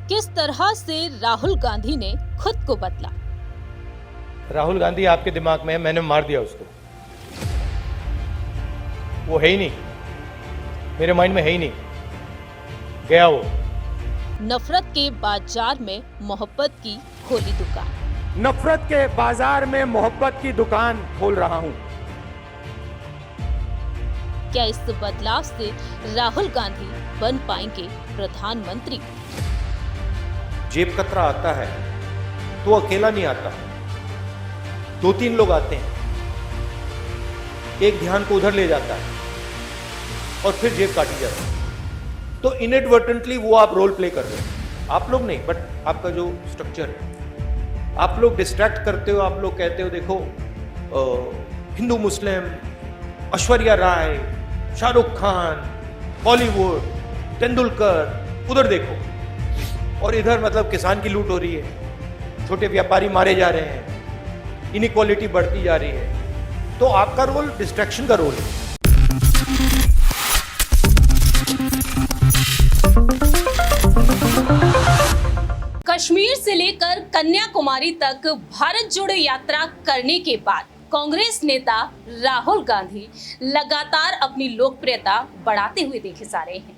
किस तरह से राहुल गांधी ने खुद को बदला। राहुल गांधी आपके दिमाग में है, मैंने मार दिया उसको। वो है ही नहीं, मेरे माइंड में है ही नहीं, गया वो। नफरत के बाजार में मोहब्बत की खोली दुकान। नफरत के बाजार में मोहब्बत की दुकान खोल रहा हूं। क्या इस बदलाव से राहुल गांधी बन पाएंगे प्रधानमंत्री? जेब कतरा आता है तो अकेला नहीं आता, 2-3 लोग आते हैं, एक ध्यान को उधर ले जाता है और फिर जेब काटी जाती है। तो इनएडवर्टेंटली वो आप रोल प्ले कर रहे हैं, आप लोग नहीं, बट आपका जो स्ट्रक्चर है, आप लोग डिस्ट्रैक्ट करते हो। आप लोग कहते हो देखो हिंदू मुस्लिम, ऐश्वर्या राय, शाहरुख खान, बॉलीवुड, तेंदुलकर, उधर देखो, और इधर मतलब किसान की लूट हो रही है, छोटे व्यापारी मारे जा रहे हैं, इनइक्वालिटी बढ़ती जा रही है। तो आपका रोल डिस्ट्रैक्शन का रोल है। कश्मीर से लेकर कन्याकुमारी तक भारत जोड़ो यात्रा करने के बाद कांग्रेस नेता राहुल गांधी लगातार अपनी लोकप्रियता बढ़ाते हुए देखे जा रहे हैं।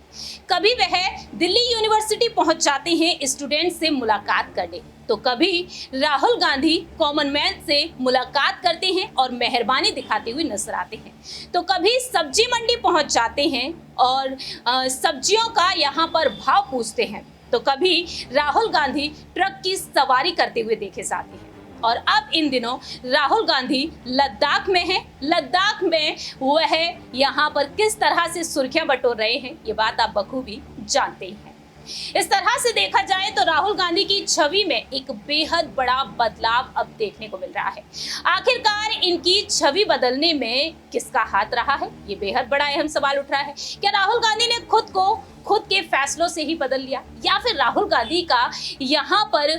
कभी वह दिल्ली यूनिवर्सिटी पहुंच जाते हैं स्टूडेंट से मुलाकात करने, तो कभी राहुल गांधी कॉमन मैन से मुलाकात करते हैं और मेहरबानी दिखाते हुए नजर आते हैं, तो कभी सब्जी मंडी पहुंच जाते हैं और सब्जियों का यहां पर भाव पूछते हैं, तो कभी राहुल गांधी ट्रक की सवारी करते हुए देखे जाते हैं। और अब इन दिनों राहुल गांधी लद्दाख में है। लद्दाख में वह यहाँ पर किस तरह से सुर्खियां बटोर रहे हैं, ये बात आप बखूबी जानते हैं। इस तरह से देखा जाए तो राहुल गांधी की छवि में एक बेहद बड़ा बदलाव अब देखने को मिल रहा है। आखिरकार इनकी छवि बदलने में किसका हाथ रहा है, ये बेहद बड़ा अहम सवाल उठ रहा है। क्या राहुल गांधी ने खुद को खुद के फैसलों से ही बदल लिया, या फिर राहुल गांधी का यहाँ पर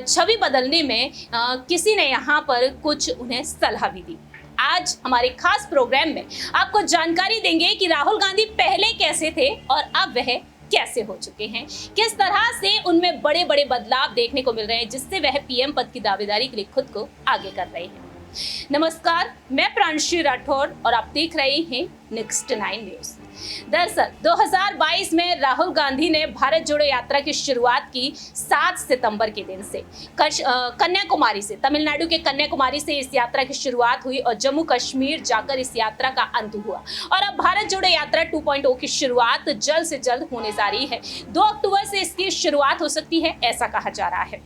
छवि बदलने में किसी ने यहाँ पर कुछ उन्हें सलाह भी दी? आज हमारे खास प्रोग्राम में आपको जानकारी देंगे कि राहुल गांधी पहले कैसे थे और अब वह कैसे हो चुके हैं, किस तरह से उनमें बड़े बड़े बदलाव देखने को मिल रहे हैं, जिससे वह पीएम पद की दावेदारी के लिए खुद को आगे कर रहे हैं। नमस्कार, मैं प्रांशु राठौर और आप देख रहे हैं नेक्स्ट 9 न्यूज। दरअसल 2022 में राहुल गांधी ने भारत जोड़ो यात्रा की शुरुआत की 7 सितंबर के दिन से। कन्याकुमारी से, तमिलनाडु के कन्याकुमारी से इस यात्रा की शुरुआत हुई और जम्मू कश्मीर जाकर इस यात्रा का अंत हुआ। और अब भारत जोड़ो यात्रा 2.0 की शुरुआत जल्द से जल्द होने जा रही है। 2 अक्टूबर से इसकी शुरुआत हो सकती है, ऐसा कहा जा रहा है।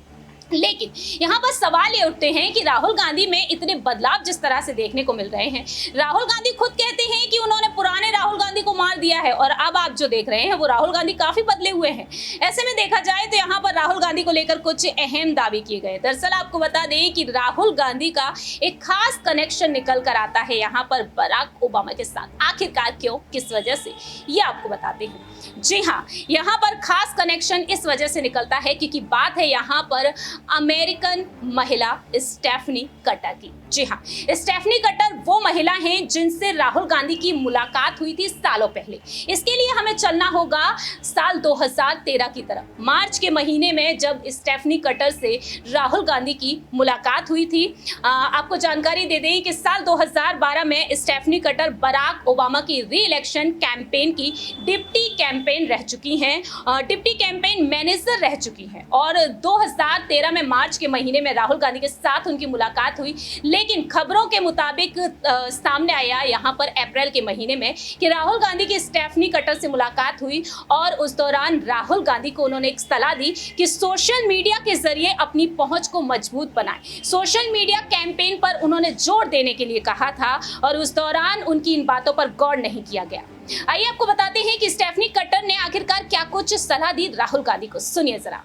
लेकिन यहाँ पर सवाल ये उठते हैं कि राहुल गांधी में इतने बदलाव जिस तरह से देखने को मिल रहे हैं, राहुल गांधी खुद कहते हैं कि उन्होंने पुराने राहुल गांधी को मार दिया है और अब आप जो देख रहे हैं वो राहुल गांधी काफी बदले हुए हैं। ऐसे में देखा जाए तो यहाँ पर राहुल गांधी को लेकर कुछ अहम दावे किए गए। दरअसल आपको बता दें कि राहुल गांधी का एक खास कनेक्शन निकल कर आता है यहाँ पर बराक ओबामा के साथ। आखिरकार क्यों, किस वजह से, ये आपको बताते हैं। जी हाँ, यहाँ पर खास कनेक्शन इस वजह से निकलता है क्योंकि बात है यहाँ पर अमेरिकन महिला स्टेफनी कटर की। जी हाँ, स्टेफनी कटर वो महिला हैं जिनसे राहुल गांधी की मुलाकात हुई थी सालों पहले। इसके लिए हमें चलना होगा साल 2013 की तरफ। मार्च के महीने में जब स्टेफनी कटर से राहुल गांधी की मुलाकात हुई थी। आपको जानकारी दे दें कि साल 2012 में स्टेफनी कटर बराक ओबामा की री इलेक्शन कैंपेन की डिप्टी कैंपेन रह चुकी हैं, डिप्टी कैंपेन मैनेजर रह चुकी हैं। और 2013 में मार्च के महीने में राहुल गांधी के साथ उनकी मुलाकात हुई। लेकिन खबरों के मुताबिक सामने आया यहाँ पर अप्रैल के महीने में कि राहुल गांधी की स्टेफनी कटर से मुलाकात हुई और उस दौरान राहुल गांधी को उन्होंने एक सलाह दी कि सोशल मीडिया के जरिए अपनी पहुंच को मजबूत बनाएं। सोशल मीडिया कैंपेन पर उन्होंने जोर देने के लिए कहा था और उस दौरान उनकी इन बातों पर गौर नहीं किया गया। आइए आपको बताते हैं कि स्टेफनी कटर ने आखिरकार क्या कुछ सलाह दी राहुल गांधी को, सुनिए जरा।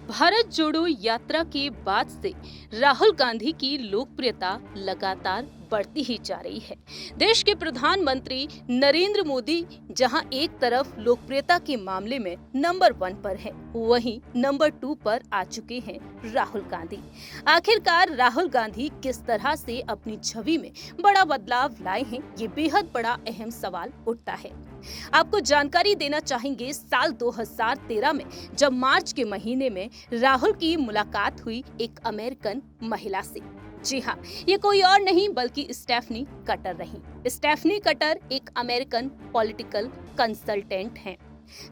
भारत जोड़ो यात्रा के बाद से राहुल गांधी की लोकप्रियता लगातार बढ़ती ही जा रही है। देश के प्रधानमंत्री नरेंद्र मोदी जहां एक तरफ लोकप्रियता के मामले में नंबर 1 पर है, वहीं नंबर 2 पर आ चुके हैं राहुल गांधी। आखिरकार राहुल गांधी किस तरह से अपनी छवि में बड़ा बदलाव लाए हैं, ये बेहद बड़ा अहम सवाल उठता है। आपको जानकारी देना चाहेंगे, साल 2013 में जब मार्च के महीने में राहुल की मुलाकात हुई एक अमेरिकन महिला से। जी हाँ, ये कोई और नहीं बल्कि स्टेफनी कटर रही। स्टेफनी कटर एक अमेरिकन पॉलिटिकल कंसल्टेंट हैं।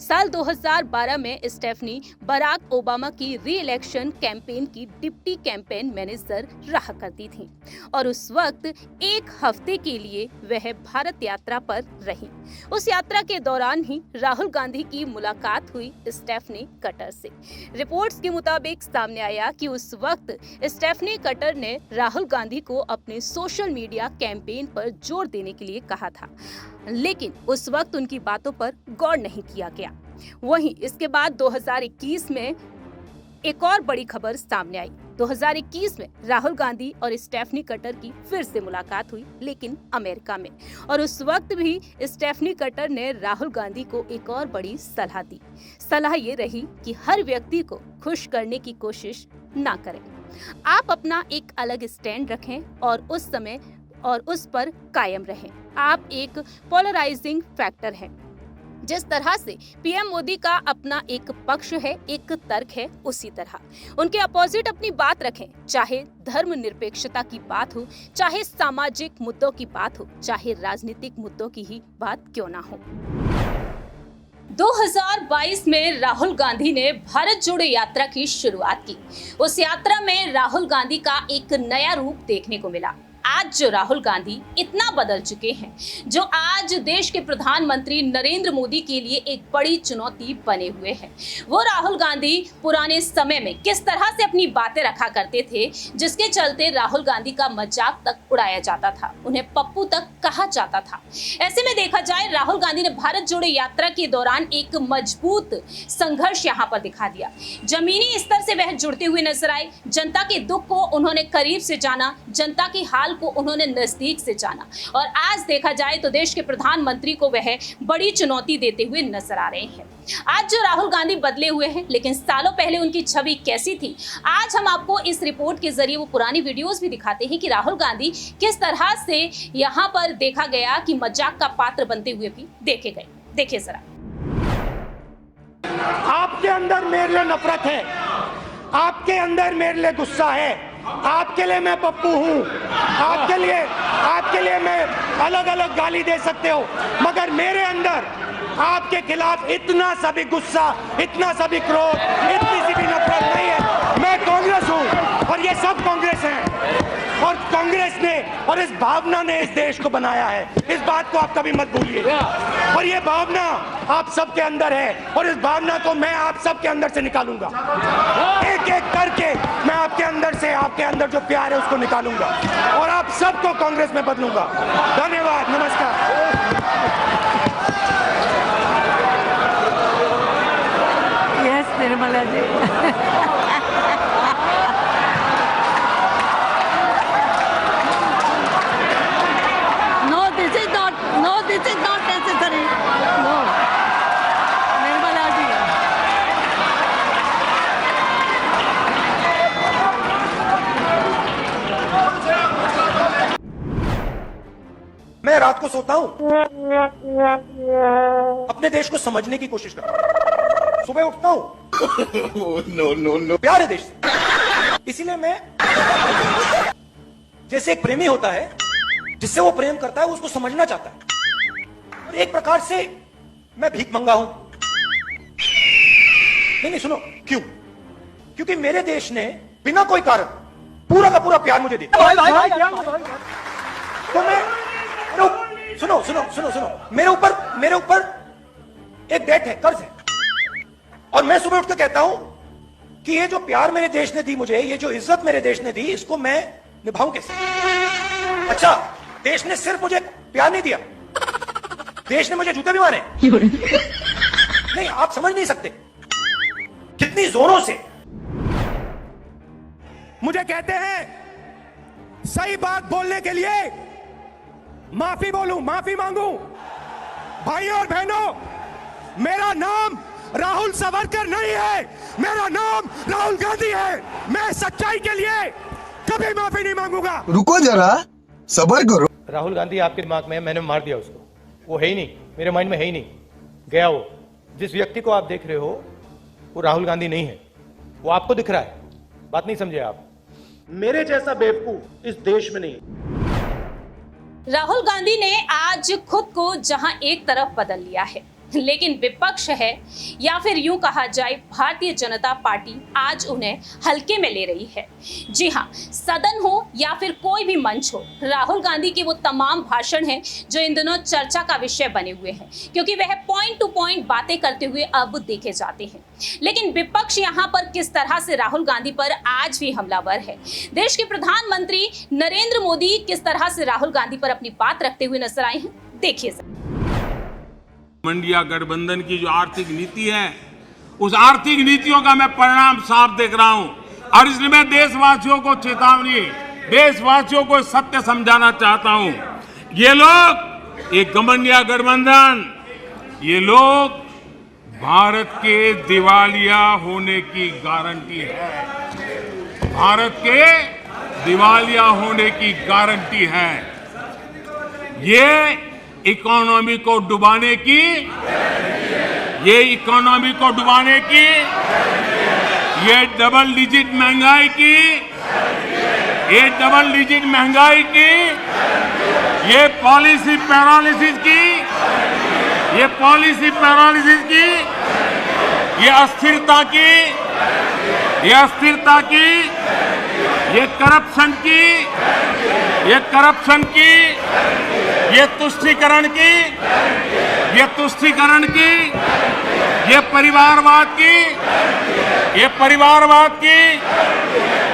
साल 2012 में स्टेफनी बराक ओबामा की री इलेक्शन कैंपेन की डिप्टी कैंपेन मैनेजर रहा करती थी और उस वक्त एक हफ्ते के लिए वह भारत यात्रा पर रही। उस यात्रा के दौरान ही राहुल गांधी की मुलाकात हुई स्टेफनी कटर से। रिपोर्ट्स के मुताबिक सामने आया कि उस वक्त स्टेफनी कटर ने राहुल गांधी को अपने सोशल मीडिया कैंपेन पर जोर देने के लिए कहा था, लेकिन उस वक्त उनकी बातों पर गौर नहीं किया गया। वहीं इसके बाद 2021 में एक और बड़ी खबर सामने आई। 2021 में राहुल गांधी और स्टेफनी कटर की फिर से मुलाकात हुई, लेकिन अमेरिका में। और उस वक्त भी स्टेफनी कटर ने राहुल गांधी को एक और बड़ी सलाह दी। सलाह ये रही कि हर व्यक्ति को खुश करने की कोशिश ना करें, आप अपना एक अलग स्टैंड रखें और उस पर कायम रहें। आप एक पोलराइजिंग फैक्टर हैं। जिस तरह से पीएम मोदी का अपना एक पक्ष है, एक तर्क है, उसी तरह उनके अपोजिट अपनी बात रखें। चाहे धर्मनिरपेक्षता की बात हो, चाहे सामाजिक मुद्दों की बात हो, चाहे राजनीतिक मुद्दों की ही बात क्यों ना हो। 2022 में राहुल गांधी ने भारत जोड़ो यात्रा की शुरुआत की। उस यात्रा में राहुल गांधी का एक नया रूप देखने को मिला। आज जो राहुल गांधी इतना बदल चुके हैं, जो आज देश के प्रधानमंत्री नरेंद्र मोदी के लिए एक बड़ी चुनौती बने हुए हैं। वो राहुल गांधी पुराने समय में किस तरह से अपनी बातें रखा करते थे, जिसके चलते राहुल गांधी का मजाक तक उड़ाया जाता था, उन्हें पप्पू तक कहा जाता था। ऐसे में देखा जाए, राहुल गांधी ने भारत जोड़ो यात्रा के दौरान एक मजबूत संघर्ष यहाँ पर दिखा दिया। जमीनी स्तर से वह जुड़ते हुए नजर आए। जनता के दुख को उन्होंने करीब से जाना, जनता के हाल को उन्होंने नजदीक से जाना। और आज देखा जाए तो देश के प्रधानमंत्री को वह बड़ी चुनौती देते हुए नजर आ रहे हैं। आज जो राहुल गांधी बदले हुए हैं, लेकिन सालों पहले उनकी छवि कैसी थी, आज हम आपको इस रिपोर्ट के जरिए वो पुरानी वीडियोस भी दिखाते हैं कि राहुल गांधी किस तरह से यहाँ पर देखा गया कि मजाक का पात्र बनते हुए भी देखे गए। देखिए जरा। आपके अंदर मेरे लिए नफरत है, आपके अंदर मेरे लिए गुस्सा है। आपके लिए मैं पप्पू हूँ, आपके लिए मैं अलग अलग गाली दे सकते हो, मगर मेरे अंदर आपके खिलाफ इतना सा भी गुस्सा, इतना सा भी क्रोध, इतनी सी भी नफरत नहीं है। मैं कांग्रेस हूँ और ये सब कांग्रेस हैं, और कांग्रेस ने और इस भावना ने इस देश को बनाया है। इस बात को आप कभी मत भूलिए। और ये भावना आप सबके अंदर है, और इस भावना को मैं आप सबके अंदर से निकालूंगा। एक एक करके मैं आपके अंदर से, आपके अंदर जो प्यार है उसको निकालूंगा और आप सबको कांग्रेस में बदलूंगा। धन्यवाद, नमस्कार। Yes Nirmala ji. This is not necessary. No. Nirmala ji. मैं रात को सोता हूं, अपने देश को समझने की कोशिश करता हूं। सुबह उठता हूं, नो प्यार है देश से। इसीलिए मैं, जैसे एक प्रेमी होता है, जिससे वो प्रेम करता है, वो उसको समझना चाहता है। एक प्रकार से मैं भीख मंगा हूं। नहीं, सुनो, क्यों? क्योंकि मेरे देश ने बिना कोई कारण पूरा का पूरा प्यार मुझे दिया। तो मैं, सुनो, मेरे ऊपर एक डेट है, कर्ज है, और मैं सुबह उठ के कहता हूं कि ये जो प्यार मेरे देश ने दी मुझे, ये जो इज्जत मेरे देश ने दी, इसको मैं निभाऊं कैसे? अच्छा, देश ने सिर्फ मुझे प्यार नहीं दिया, देश ने मुझे जूते भी मारे। नहीं, आप समझ नहीं सकते कितनी जोरों से मुझे कहते हैं सही बात बोलने के लिए माफी बोलूं, माफी मांगू। भाइयों और बहनों, मेरा नाम राहुल सावरकर नहीं है, मेरा नाम राहुल गांधी है। मैं सच्चाई के लिए कभी माफी नहीं मांगूंगा। रुको जरा, सब्र करो। राहुल गांधी आपके दिमाग में है, मैंने मार दिया उसको। वो है ही नहीं, मेरे माइंड में है ही नहीं, गया वो। जिस व्यक्ति को आप देख रहे हो वो राहुल गांधी नहीं है, वो आपको दिख रहा है। बात नहीं समझे आप? मेरे जैसा बेवकूफ इस देश में नहीं। राहुल गांधी ने आज खुद को जहां एक तरफ बदल लिया है, लेकिन विपक्ष है या फिर यूं कहा जाए भारतीय जनता पार्टी आज उन्हें हल्के में ले रही है। जी हां, सदन हो या फिर कोई भी मंच हो, राहुल गांधी के वो तमाम भाषण हैं जो इन दिनों चर्चा का विषय बने हुए हैं, क्योंकि वह पॉइंट टू पॉइंट बातें करते हुए अब देखे जाते हैं। लेकिन विपक्ष यहाँ पर किस तरह से राहुल गांधी पर आज भी हमलावर है। देश के प्रधानमंत्री नरेंद्र मोदी किस तरह से राहुल गांधी पर अपनी बात रखते हुए नजर आए हैं, देखिए। इंडिया गठबंधन की जो आर्थिक नीति है, उस आर्थिक नीतियों का मैं परिणाम साफ देख रहा हूं, और इसलिए मैं देशवासियों को चेतावनी, देशवासियों को सत्य समझाना चाहता हूं। ये लोग, एक इंडिया गठबंधन, ये लोग भारत के दिवालिया होने की गारंटी है, भारत के दिवालिया होने की गारंटी है। ये इकोनॉमी को डुबाने की, ये इकोनॉमी को डुबाने की, ये डबल डिजिट महंगाई की, ये डबल डिजिट महंगाई की, ये पॉलिसी पैरालिसिस की, ये पॉलिसी पैरालिसिस की, ये अस्थिरता की, ये अस्थिरता की, ये करप्शन की, ये करप्शन की, ये तुष्टीकरण की, ये तुष्टीकरण की, ये परिवारवाद की, ये परिवारवाद की,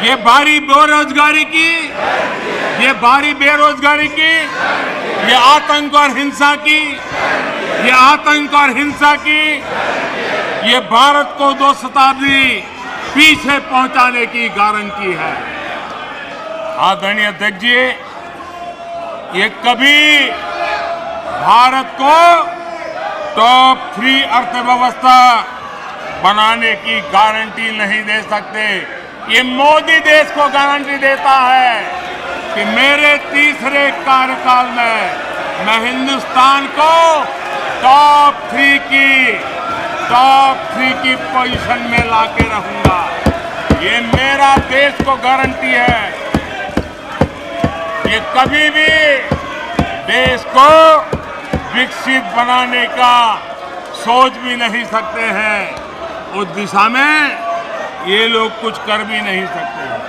ये भारी बेरोजगारी की, ये भारी बेरोजगारी की, ये आतंक और हिंसा की, ये आतंक और हिंसा की, ये भारत को 2 शताब्दी पीछे पहुंचाने की गारंटी है। आदरणीय अध्यक्ष जी, ये कभी भारत को टॉप 3 अर्थव्यवस्था बनाने की गारंटी नहीं दे सकते। ये मोदी देश को गारंटी देता है कि मेरे तीसरे कार्यकाल में मैं हिंदुस्तान को टॉप 3 की पोजीशन में लाके रहूंगा। ये मेरा देश को गारंटी है। ये कभी भी देश को विकसित बनाने का सोच भी नहीं सकते हैं, उस दिशा में ये लोग कुछ कर भी नहीं सकते हैं।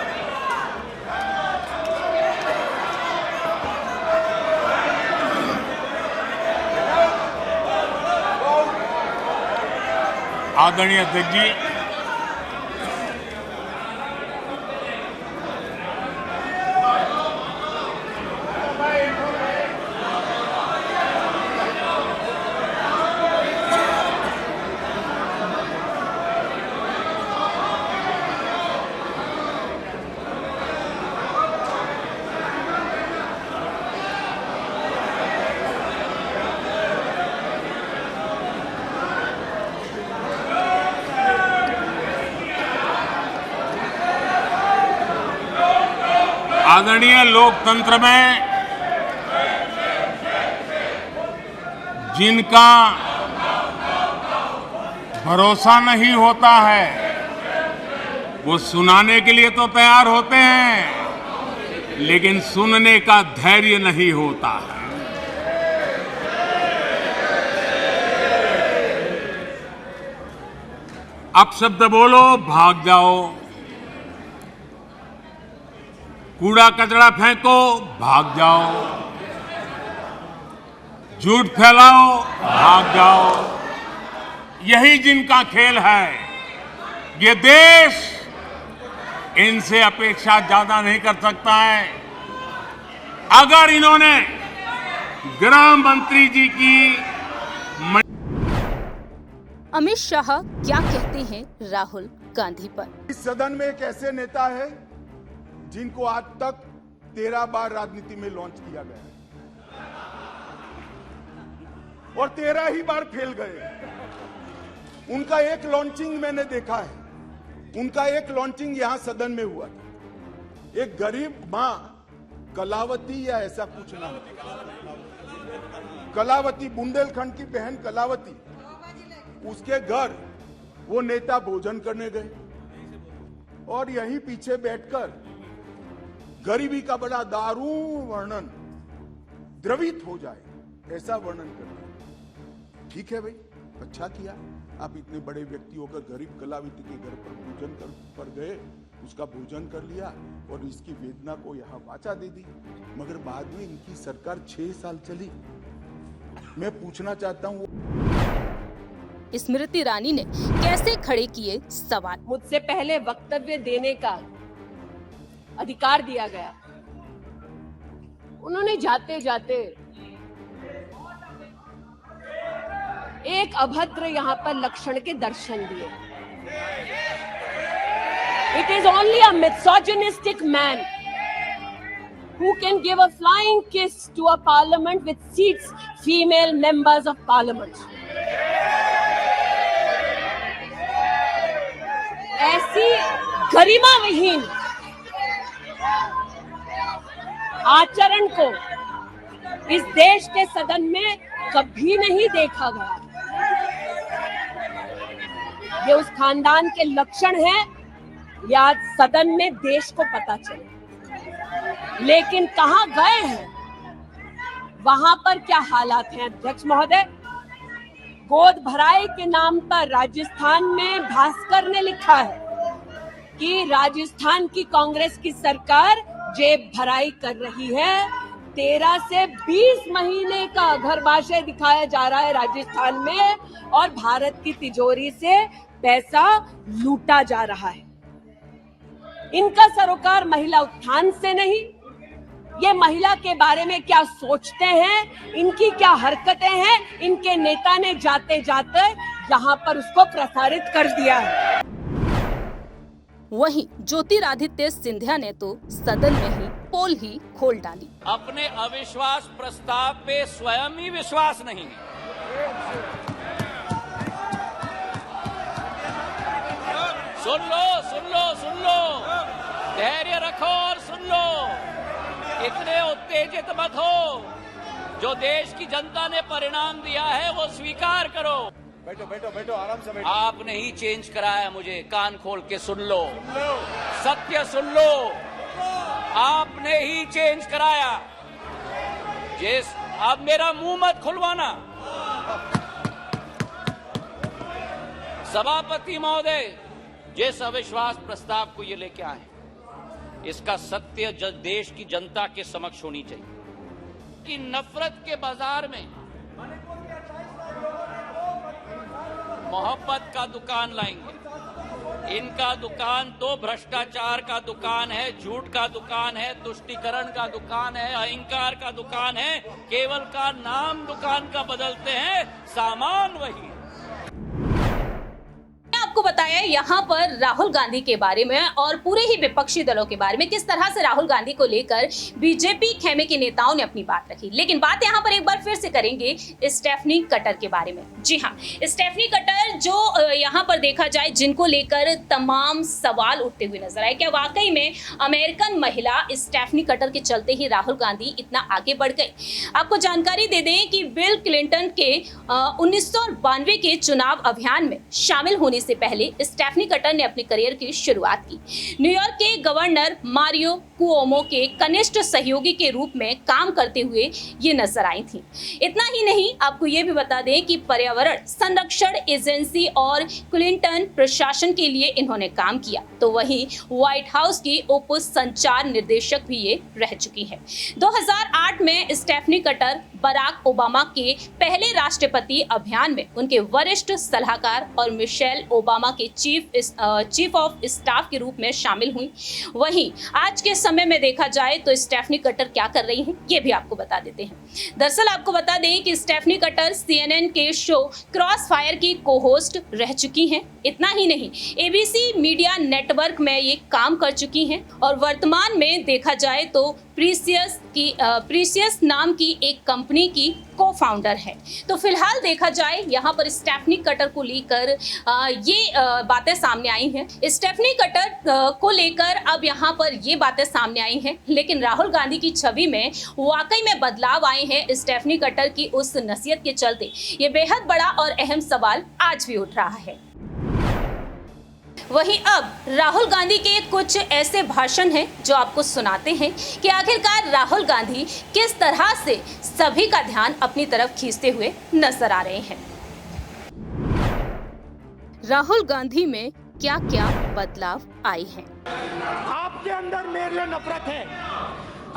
आदरणीय अध्यक्ष जी, आदरणीय लोकतंत्र में जिनका भरोसा नहीं होता है वो सुनाने के लिए तो तैयार होते हैं, लेकिन सुनने का धैर्य नहीं होता है। अपशब्द बोलो, भाग जाओ, कूड़ा कचरा फेंको, भाग जाओ, झूठ फैलाओ, भाग जाओ। यही जिनका खेल है। ये देश इनसे अपेक्षा ज्यादा नहीं कर सकता है। अगर इन्होंने गृह मंत्री जी की अमित शाह क्या कहते हैं राहुल गांधी पर? इस सदन में एक ऐसे नेता है जिनको आज तक 13 बार राजनीति में लॉन्च किया गया और 13 ही बार फेल गए। उनका एक लॉन्चिंग मैंने देखा है। उनका एक लॉन्चिंग यहां सदन में हुआ था। एक गरीब मां कलावती या ऐसा कुछ नाम, कलावती, बुंदेलखंड की बहन कलावती, उसके घर वो नेता भोजन करने गए और यहीं पीछे बैठकर गरीबी का बड़ा दारुण वर्णन, द्रवित हो जाए ऐसा वर्णन करते। ठीक है भाई, अच्छा किया, आप इतने बड़े व्यक्ति होकर गरीब कलावती के घर पर भोजन पर गए, उसका भोजन कर लिया और इसकी वेदना को यहाँ वाचा दे दी। मगर बाद में इनकी सरकार 6 साल चली। मैं पूछना चाहता हूँ, स्मृति ईरानी ने कैसे खड़े किए सवाल। मुझसे पहले वक्तव्य देने का अधिकार दिया गया, उन्होंने जाते जाते एक अभद्र यहाँ पर लक्षण के दर्शन दिए। It is only a misogynistic man who can give a flying kiss to a parliament which seats female members of parliament. ऐसी गरिमा विहीन आचरण को इस देश के सदन में कभी नहीं देखा गया। ये उस खानदान के लक्षण हैं, ये आज सदन में देश को पता चले। लेकिन कहां गए हैं, वहां पर क्या हालात हैं? अध्यक्ष महोदय, गोद भराई के नाम पर राजस्थान में भास्कर ने लिखा है कि राजस्थान की कांग्रेस की सरकार जेब भराई कर रही है। 13 से 20 महीने का घरबाशय दिखाया जा रहा है राजस्थान में और भारत की तिजोरी से पैसा लूटा जा रहा है। इनका सरोकार महिला उत्थान से नहीं, ये महिला के बारे में क्या सोचते हैं, इनकी क्या हरकतें हैं, इनके नेता ने जाते जाते यहाँ पर उसको प्रसारित कर दिया है। वहीं ज्योतिरादित्य सिंधिया ने तो सदन में ही पोल ही खोल डाली। अपने अविश्वास प्रस्ताव पे स्वयं ही विश्वास नहीं है। सुन लो, सुन लो, सुन लो, धैर्य रखो और सुन लो। इतने उत्तेजित मत हो। जो देश की जनता ने परिणाम दिया है वो स्वीकार करो। बैठो बैठो बैठो, आराम से बैठो। आपने ही चेंज कराया, मुझे कान खोल के सुन लो, सत्य सुन लो, आपने ही चेंज कराया। जिस अब मेरा मुंह मत खुलवाना। सभापति महोदय, जिस अविश्वास प्रस्ताव को ये लेके आए, इसका सत्य देश की जनता के समक्ष होनी चाहिए कि नफरत के बाजार में मोहब्बत का दुकान लाएंगे। इनका दुकान तो भ्रष्टाचार का दुकान है, झूठ का दुकान है, तुष्टीकरण का दुकान है, अहंकार का दुकान है। केवल का नाम दुकान का बदलते हैं, सामान वही। आपको बताया यहाँ पर राहुल गांधी के बारे में और पूरे ही विपक्षी दलों के बारे में, किस तरह से राहुल गांधी को लेकर बीजेपी खेमे के नेताओं ने अपनी बात रखी। लेकिन बात यहाँ पर एक बार फिर से करेंगे स्टेफनी कटर के बारे में। जी हाँ, स्टेफनी कटर जो यहाँ पर देखा जाए जिनको लेकर तमाम सवाल उठते हुए नजर आए। क्या वाकई में अमेरिकन महिला स्टेफनी कटर के चलते ही राहुल गांधी इतना आगे बढ़ गए? आपको जानकारी दे दें कि बिल क्लिंटन के 1992 के चुनाव अभियान में शामिल होने से पहले स्टेफनी कटर ने अपने करियर की शुरुआत की। न्यूयॉर्क के गवर्नर मारियो कुओमो के कनिष्ठ सहयोगी के रूप में काम करते हुए ये नजर आई थी। इतना ही नहीं, आपको ये भी बता दें कि पर्यावरण संरक्षण एजेंसी और क्लिंटन प्रशासन के लिए इन्होंने काम किया। तो वहीं व्हाइट हाउस की उप संचार निर्देशक भी ये रह चुकी है। 2008 में स्टेफनी कटर बराक ओबामा के पहले राष्ट्रपति अभियान में उनके वरिष्ठ सलाहकार और मिशेल ओबामा के चीफ ऑफ स्टाफ के रूप में शामिल हुई। वहीं आज के समय में देखा जाए तो स्टेफनी कटर क्या कर रही हैं, ये भी आपको बता देते हैं। दरअसल आपको बता दें कि स्टेफनी कटर CNN के शो क्रॉस फायर की को होस्ट रह चुकी हैं। इतना ही नहीं, ABC मीडिया नेटवर्क में ये काम कर चुकी हैं और वर्तमान में देखा जाए तो प्रीसियस नाम की एक कंपनी की को-फाउंडर है। तो फिलहाल देखा जाए यहाँ पर स्टेफनी कटर को लेकर ये बातें सामने आई हैं। स्टेफनी कटर को लेकर अब यहाँ पर ये बातें सामने आई हैं, लेकिन राहुल गांधी की छवि में वाकई में बदलाव आए हैं स्टेफनी कटर की उस नसीहत के चलते। ये बेहद बड़ा और अहम सवाल आज भी उठ रहा है। वहीं अब राहुल गांधी के कुछ ऐसे भाषण हैं जो आपको सुनाते हैं कि आखिरकार राहुल गांधी किस तरह से सभी का ध्यान अपनी तरफ खींचते हुए नजर आ रहे हैं। राहुल गांधी में क्या क्या बदलाव आए हैं। आपके अंदर मेरे लिए नफरत है,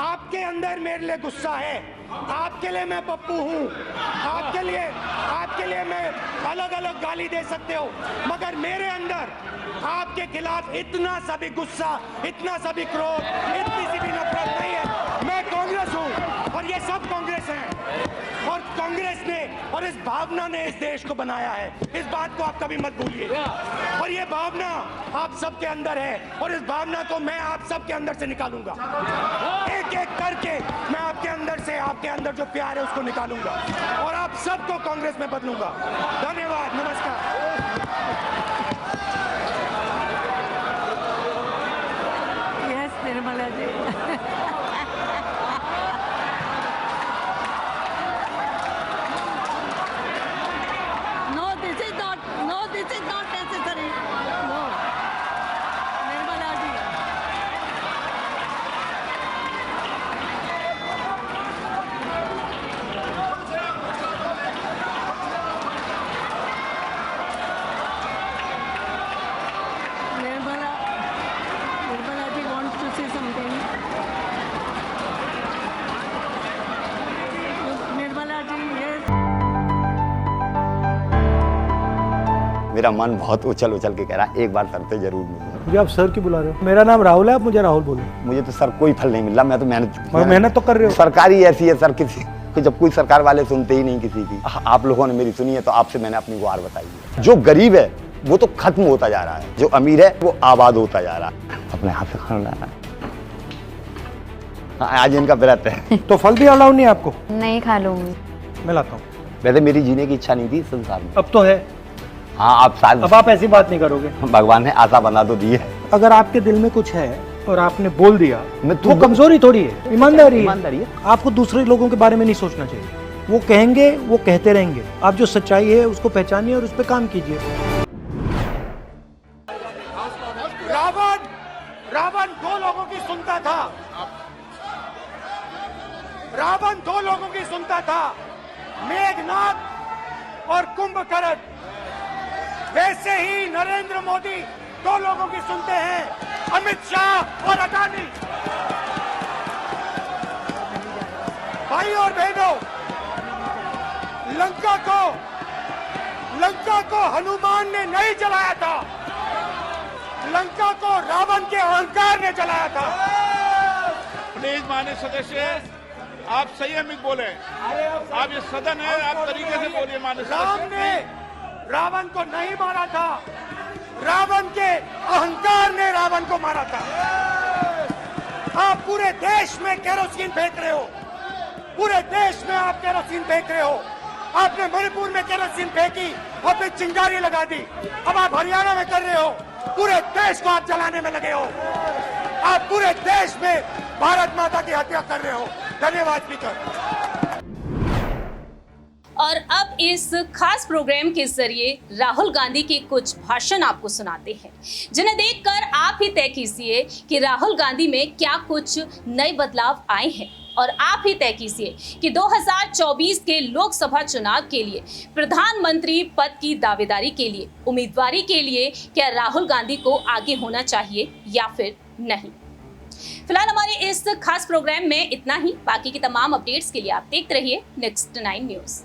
आपके अंदर मेरे लिए गुस्सा है, आपके लिए मैं पप्पू हूँ, आपके लिए मैं अलग अलग गाली दे सकते हो, मगर मेरे अंदर आपके खिलाफ इतना सा भी गुस्सा, इतना सा भी क्रोध, इतनी सी भी नफरत नहीं है। मैं कांग्रेस हूँ और ये सब कांग्रेस हैं, और कांग्रेस ने और इस भावना ने इस देश को बनाया है। इस बात को आप कभी मत भूलिए, और ये भावना आप सबके अंदर है, और इस भावना को मैं आप सबके अंदर से निकालूंगा। एक एक करके मैं आपके अंदर जो प्यार है उसको निकालूंगा और आप सबको कांग्रेस में बदलूंगा। धन्यवाद, नमस्कार। Yes Nirmala ji. this is not necessary. No. Nirmala ji. Nirmala ji wants to say something. Nirmala ji, yes. मेरा मन बहुत उछल के कह रहा है एक बार सर से जरूर मिलूं। मुझे आप सर क्यों बुला रहे हो? मेरा नाम राहुल है, आप मुझे राहुल बोलो। मुझे तो सर कोई फल नहीं मिल रहा, मैं तो मेहनत तो कर रहे हो। सरकारी ऐसी है सर, किसी जब कोई सरकार वाले सुनते ही नहीं किसी की। आप लोगों ने मेरी सुनी है तो आपसे मैंने अपनी गुहार बताई है। जो गरीब है वो तो खत्म होता जा रहा है, जो अमीर है वो आबाद होता जा रहा है। अपने हाथ से खाना आज इनका व्रत है। तो फल भी अलाउ नहीं है आपको? नहीं खा लूंगी। मैं लाता हूँ। वैसे मेरी जीने की इच्छा नहीं थी संसार में, अब तो है। हाँ आप शायद, अब आप ऐसी बात नहीं करोगे। भगवान ने आशा बना तो दी है। अगर आपके दिल में कुछ है और आपने बोल दिया, मैं वो कमजोरी थोड़ी है, ईमानदारी है। आपको दूसरे लोगों के बारे में नहीं सोचना चाहिए। वो कहेंगे, वो कहते रहेंगे। आप जो सच्चाई है उसको पहचानिए और उस पर काम कीजिए। रावण दो लोगों की सुनता था, रावण दो लोगों की सुनता था, मेघनाद और कुंभकर्ण। वैसे ही नरेंद्र मोदी दो लोगों की सुनते हैं, अमित शाह और अडानी। भाई और बहनों, लंका को हनुमान ने नहीं जलाया था, लंका को रावण के अहंकार ने जलाया था। प्लीज माननीय सदस्य, आप संयमित बोले। आप ये सदन है, आप तरीके से बोलिए। माननीय राम ने रावण को नहीं मारा था, रावण के अहंकार ने रावण को मारा था। आप पूरे देश में केरोसिन फेंक रहे हो, पूरे देश में आप केरोसिन फेंक रहे हो। आपने मणिपुर में केरोसिन फेंकी और फिर चिंगारी लगा दी। अब आप हरियाणा में कर रहे हो, पूरे देश को आप जलाने में लगे हो। आप पूरे देश में भारत माता की हत्या कर रहे हो। धन्यवाद स्पीकर। और अब इस खास प्रोग्राम के जरिए राहुल गांधी के कुछ भाषण आपको सुनाते हैं, जिन्हें देखकर आप ही तय कीजिए कि राहुल गांधी में क्या कुछ नए बदलाव आए हैं। और आप ही तय कीजिए कि 2024 के लोकसभा चुनाव के लिए प्रधानमंत्री पद की दावेदारी के लिए, उम्मीदवारी के लिए क्या राहुल गांधी को आगे होना चाहिए या फिर नहीं। फिलहाल हमारे इस खास प्रोग्राम में इतना ही। बाकी की तमाम अपडेट्स के लिए आप देखते रहिए नेक्स्ट 9 न्यूज़।